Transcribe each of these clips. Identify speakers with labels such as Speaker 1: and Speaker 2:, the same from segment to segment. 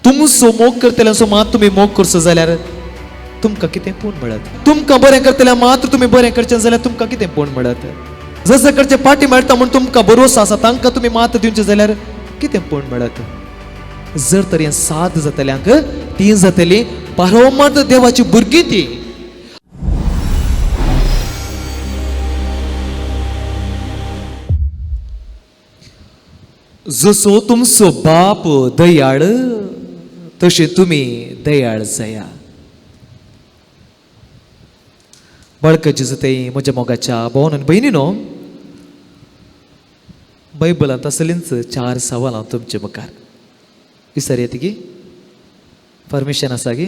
Speaker 1: तुमचो मोग करतल्यांचो मात तुम्ही मोग करचो जाल्यार तुमकां कितें पूण मेळत. तुमकां बरें करतल्या मात्र तुमी बरें करचें जाल्यार तुमकां कितें पूण मेळत. जसं करचें पाटी मेळटा म्हूण तुमकां भरोसो आसा तांकां तुमी मात दिवचें जाल्यार कितें पूण मेळत. जर तर हें साद जातल्यांक ती जातली परमार्थ देवाची भुरगीं ती. जसो तुमचो बाप दयाळ तशें तुमी दयाळ जाया. बळकची जतय म्हज्या मोगाच्या भावान आनी भयणीनो, बायबलांत असलींच 4 सवाल हांव तुमचे मुखार विचार येता गी. परमिशन आसा गी?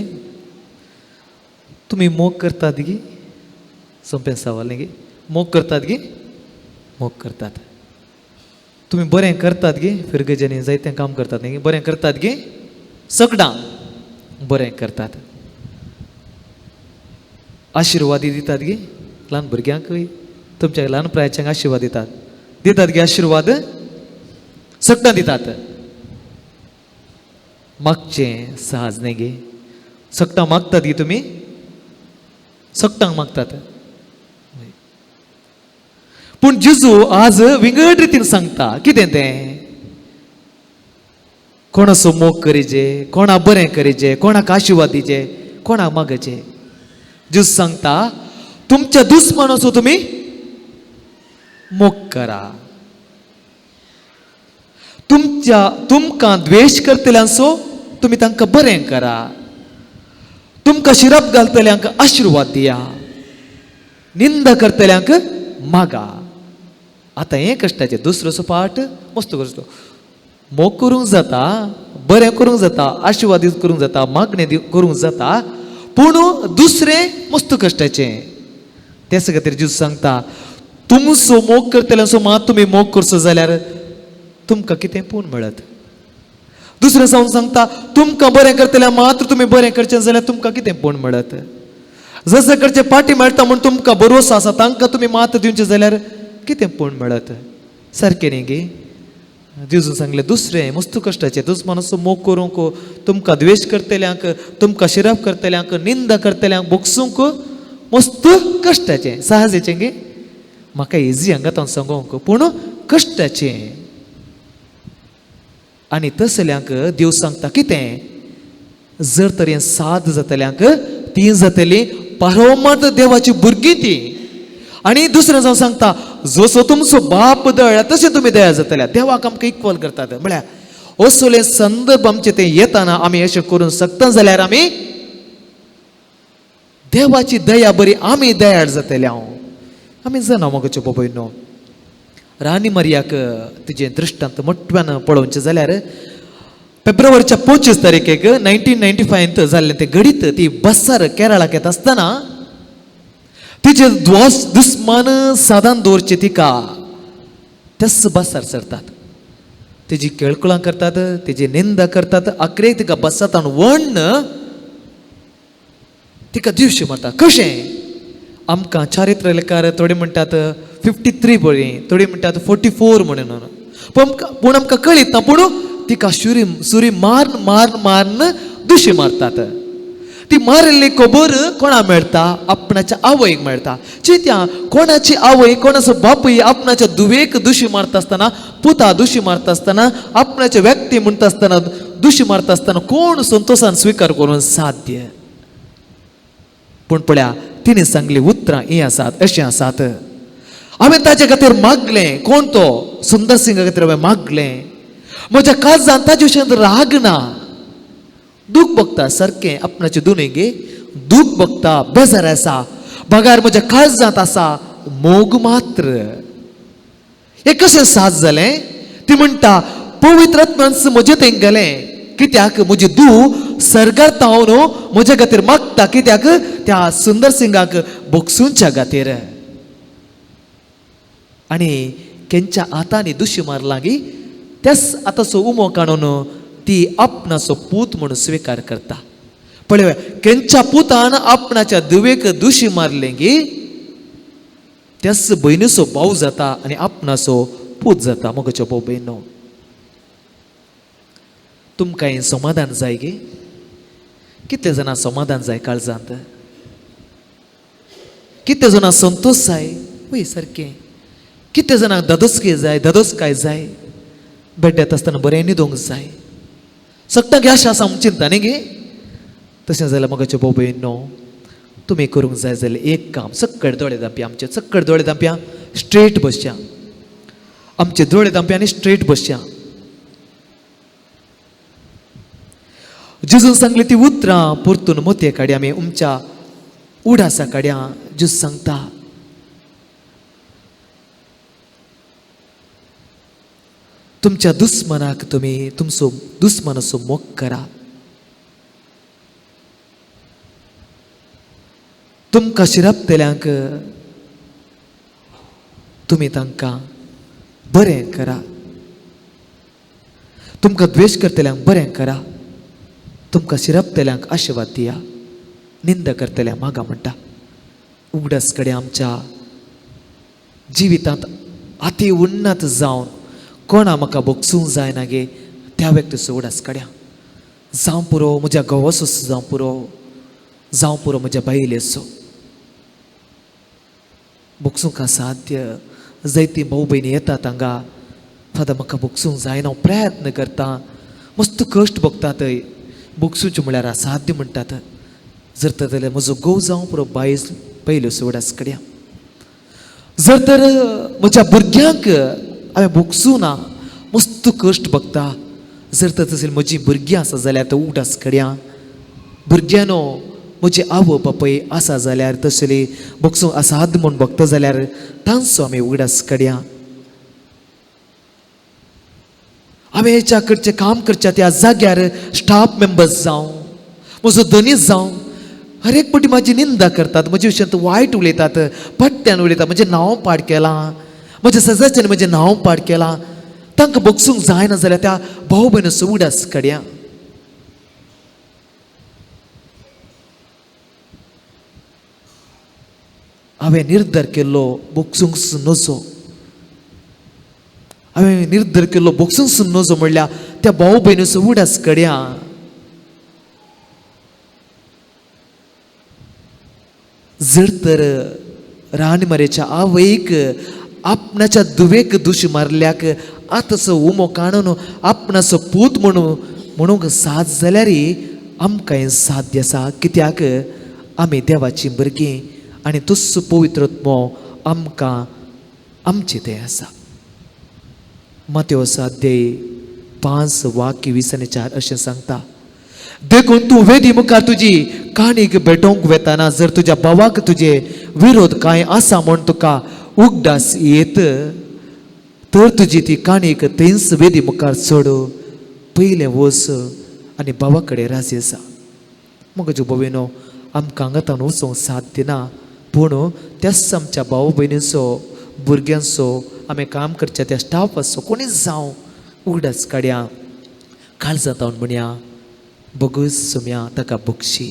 Speaker 1: तुमी मोग करतात गी? सोंपें सवाल न्ही गी. मोग करतात गी? मोग करतात. तुमी बरें करतात गी? फिरगेच्यांनी जायतें काम करतात न्ही गी. बरें करतात गी? सगळां बरें करतात. आशिर्वादी दितात गी? ल्हान भुरग्यांकय तुमच्या ल्हान प्रायाच्यांक आशिर्वाद दितात. दितात गी आशिर्वाद? सगळां दितात. मागचें सहज न्ही गे. सगळां मागतात गी तुमी? सगळ्यांक मागतात. पूण जेजू आज विंगड रितीन सांगता. कितें तें? कोणाचो मोग करीचे, कोणाक बरें करीचे, कोणाक आशिर्वाद दिचे, कोणाक मागचे. जेजू सांगता तुमच्या दुस्मनाचो तुमी मोग करा. तुमकां द्वेश करतल्यांचो तुमी तांकां बरें करा. तुमकां शिरप घालतल्यांक आशिर्वाद दिया. निंदा करतल्यांक मागा. आतां हें कश्टाचें. दुसरोचो पाठ मस्त करचो. मोग करूंक जाता, बरें करूंक जाता, आशिर्वाद करूंक जाता, मागणें करूंक जाता, पूण दुसरें मस्त कश्टाचें. तेच खातीर जेजू सांगता तुमचो मोग करतल्यांचो मात तुमी मोग करचो जाल्यार तुमकां कितें पूण मेळत. दुसरें जावन सांगता तुमकां बरें करतल्या मात्र तुमी बरें करचें जाल्यार तुमकां कितें पूण मेळत. जसं करचें पाटी मेळटा म्हूण तुमकां भरोसो आसा तांकां तुमी मात दिवचें जाल्यार कितें पूण मेळत. सारकें न्ही गे. जेजून सांगलें दुसरें मस्त कश्टाचें. दुस्मनाचो मोग करूंक, तुमकां द्वेश करतल्यांक, तुमकां शिरप करतल्यांक, निंदा करतल्यांक बोगसूंक मस्त कश्टाचें. सहजेचें गे. म्हाका इजी हांगा तावन सांगूंक, पूण कश्टाचें. आनी तसल्यांक देव सांगता कितें? जर तर हें साद जातल्यांक ती जातली परमार्थ देवाची भुरगीं ती. आनी दुसरें जावन सांगता जसो तुमचो बाप दयाळ तशें तुमी दयाळ जातल्या. देवाक आमकां इक्वल करतात. म्हळ्यार असले संदर्भ आमचे ते येताना आमी अशें करूंक शकता जाल्यार आमी देवाची दया बरी आमी दयाळ जातले. आमी जाणा मोगाच्यो बाबयनो. राणी मारियाक तिजें दृश्टांत मोठ्यान पळोवचें जाल्यार फेब्रुवारीच्या 25 तारखेक 1995 जाल्लें तें घडीत ती बसार केरळाक येता आसतना तिचे दुस्मान सादान दवरचे तिका तेच बसार सरतात. तेजी केळकुळां करतात, तेजी निंदा करतात. आखरेक तिका बसातान वण तिका दिवशी मारता. कशें? आमकां चारित्र लेखार थोडे म्हणटात 53 बळी, थोडे म्हणटात 44 म्हणून. पूण आमकां कळीत ना. पूण तिका सुरी मारून मारून मारून दुशी मारतात. ती मारिल्ली खबर कोणा मेळटा? आपणाच्या आवयक मेळटा. चित्या कोणाची आवय, कोणाचो बापूय आपणाच्या दुवेक दुशी मारता आसतना, पुता दुशी मारता आसतना, आपणाचे व्यक्ती म्हणटा आसतना दुशी मारता आसतना कोण संतोषान स्वीकार करूंक साध्य? पूण पळया तिने सांगली उतरां ही आसात, अशीं आसात. हांवें ताचे खातीर मागलें. कोण तो? सुंदर सिंगा खातीर हांवें मागलें. म्हज्या काळजांत ताचे विशीं राग ना. दूख बघता सारकें आपणाचे दुनेगे दूख बघता, बेजार आसा. बगार म्हज्या काळजांत आसा, मोग मात्र. हें कशें साद जालें? ती म्हणटा पवित्र आत्म्यान म्हजे थंय गेलें. कित्याक? म्हजी धूव सर्गार तावन म्हजे खातीर मागता. कित्याक? त्या सुंदर सिंगाक बोगसूंच्या खातीर. आनी केंच्या हातांनी दुशी मारला गी तेच आतांचो उमो काडून ती आपणाचो पूत म्हणून स्वीकार करता. पळय केंच्या पुतान आपणाच्या दुवेक दुशी मारले गी तेच भयणीचो भाव जाता आनी आपणाचो पूत जाता. मोगाच्यो भाव भयणो, तुमकां हें समाधान जाय गे कितले जाणां समाधान जाय काळजांत कितले जाणां संतोष जाय वय सारकें कितले जाणांक धदोसके जाय धदोसकाय जाय बेड्ड्यात आसतना बरें न्हिदोंक जाय सगळ्यांक आशा आसा आमची चिंता न्ही गे तशें जाल्यार म्हाका भाऊ भयणो तुमी करूंक जाय जाल्यार एक काम सक्कड दोळे धांपया आमचे सक्कड दोळे धांपया स्ट्रेट बसच्या आमचे दोळे धांपया आनी स्ट्रेट बसच्या जेजून सांगली ती उतरां परतून मोतये काडया आमी उमच्या उडासा काडया जेजू सांगता तुमच्या दुस्मनाक तुमी तुमचो दुस्मनाचो मोग करा तुमकां शिरपतल्यांक तुमी तांकां बरें करा तुमकां द्वेश करतल्यांक बरें करा तुमकां शिरपतल्यांक आशिर्वाद दिया निंद करतल्यांक मागा म्हणटा उगडास कडेन आमच्या जिवितांत अति उन्नत जावन कोणा म्हाका बोगसूंक जायना गे त्या व्यक्तीचो उगडास काड्या जावं पुरो म्हज्या घोवाचो जावं पुरो म्हज्या बायलेचो बोगसूंक साध्य जायतीं भाऊ भयणी येतात हांगा फादर म्हाका बोगसूंक जायना हांव प्रयत्न करता मस्त कश्ट भोगता थंय बोगसूचें म्हळ्यार असाध्य म्हणटात जर तर जाल्यार म्हजो घोव जावं पुरो बायलेचो उगडास काड्या जर तर म्हज्या भुरग्यांक हांवें बोगसूं ना मस्त कश्ट भोगता जर तर तशें म्हजीं भुरगीं आसा जाल्यार तो उगडास काड्या भुरग्यानो म्हजी आवय बापूय आसा जाल्यार तसली बोगसूंक असाध्य म्हूण भोगता जाल्यार तांचो आमी उगडास काडया हांवें हेच्या कडचें काम करच्या त्या जाग्यार स्टाफ मेंबर्स जावं म्हजो धनीस जावं हर एक फावटी म्हाजी निंदा करतात म्हजे विशयांत वायट उलयतात पट्ट्यान उलयतात म्हजें नांव पाड केलां म्हज्या सजाच्यान म्हजें नांव पाड केलां तांकां बोगसूंक जायना जाल्यार त्या भाऊ भयणीचो उगडास काडया हांवें निर्धार केल्लो बोगसूंक नजो हांवें निर्धार केल्लो बोगसूंक नजो म्हणल्यार त्या भाऊ भयणीचो उगडास काडया जर तर रानमरेच्या आवयक आपणाच्या दुवेक दुश मारल्याक आतांचो उमो काडून आपणाचो पूत म्हणूंक साथ जाल्यार आमकां हें साध्य आसा कित्याक आमी देवाची भुरगीं आनी तुस्स पवित्रत्व आमकां आमचें तें आसा मत्तेव 5:20-4 अशें सांगता देखून तूं वेदी मुखार तुजी काणीक भेटोवंक वेताना जर तुज्या भावाक तुजे विरोध कांय आसा म्हूण तुका उगडास येत तर तुजी ती काणीक थंयच वेदी मुखार सोड पयलें वच आनी भावा कडेन राजी आसा म्हजो भयणो आमकां हांगातान वचोंक साध्य ना पूण त्याच आमच्या भाव भयणीचो भुरग्यांचो आमी काम करच्या त्या स्टाफाचो कोणीच जावं उगडास काडया काळजांत म्हणया बगूस सुम्या ताका बक्षी